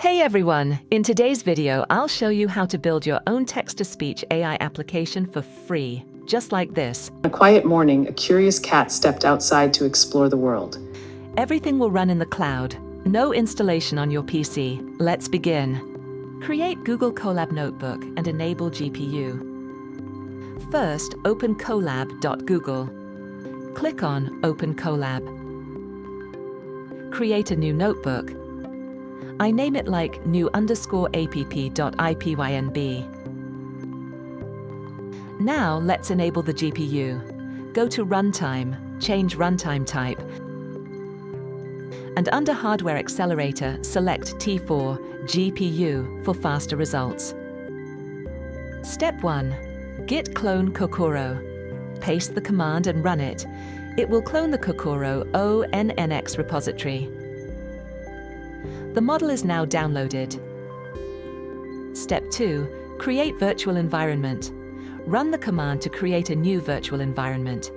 Hey everyone! In today's video, I'll show you how to build your own text-to-speech AI application for free, just like this. On a quiet morning, a curious cat stepped outside to explore the world. Everything will run in the cloud. No installation on your PC. Let's begin. Create Google Colab Notebook and enable GPU. First, open colab.google. Click on Open Colab. Create a new notebook. I name it like new_app.ipynb. Now let's enable the GPU. Go to Runtime, change runtime type, and under Hardware Accelerator, select T4 GPU for faster results. Step 1. Git clone Kokoro. Paste the command and run it. It will clone the Kokoro ONNX repository. The model is now downloaded. Step 2. Create virtual environment. Run the command to create a new virtual environment.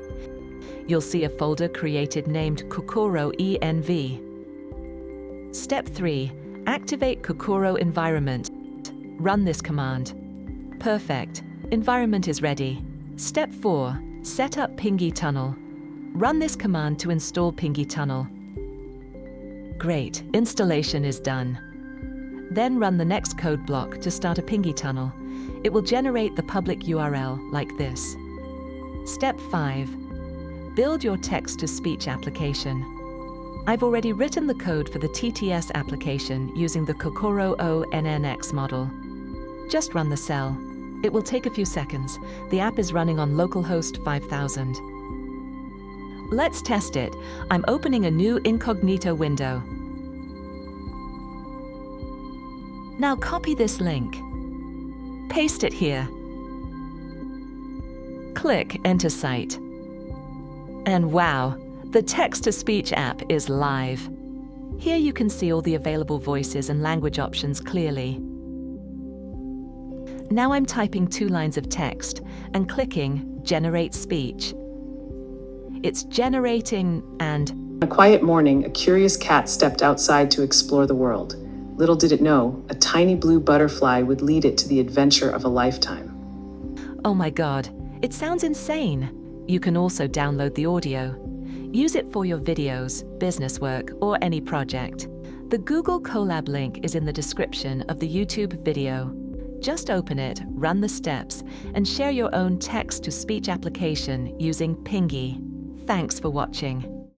You'll see a folder created named Kokoro ENV. Step 3. Activate Kokoro environment. Run this command. Perfect. Environment is ready. Step 4. Set up Pinggy tunnel. Run this command to install Pinggy tunnel. Great, installation is done. Then run the next code block to start a Pinggy tunnel. It will generate the public URL like this. Step 5. Build your text-to-speech application. I've already written the code for the TTS application using the Kokoro ONNX model. Just run the cell. It will take a few seconds. The app is running on localhost 5000. Let's test it. I'm opening a new incognito window. Now copy this link. Paste it here. Click Enter Site. And wow, the text-to-speech app is live. Here you can see all the available voices and language options clearly. Now I'm typing 2 lines of text and clicking Generate Speech. It's generating and... On a quiet morning, a curious cat stepped outside to explore the world. Little did it know, a tiny blue butterfly would lead it to the adventure of a lifetime. Oh my God, it sounds insane. You can also download the audio. Use it for your videos, business work, or any project. The Google Colab link is in the description of the YouTube video. Just open it, run the steps, and share your own text-to-speech application using Pinggy. Thanks for watching.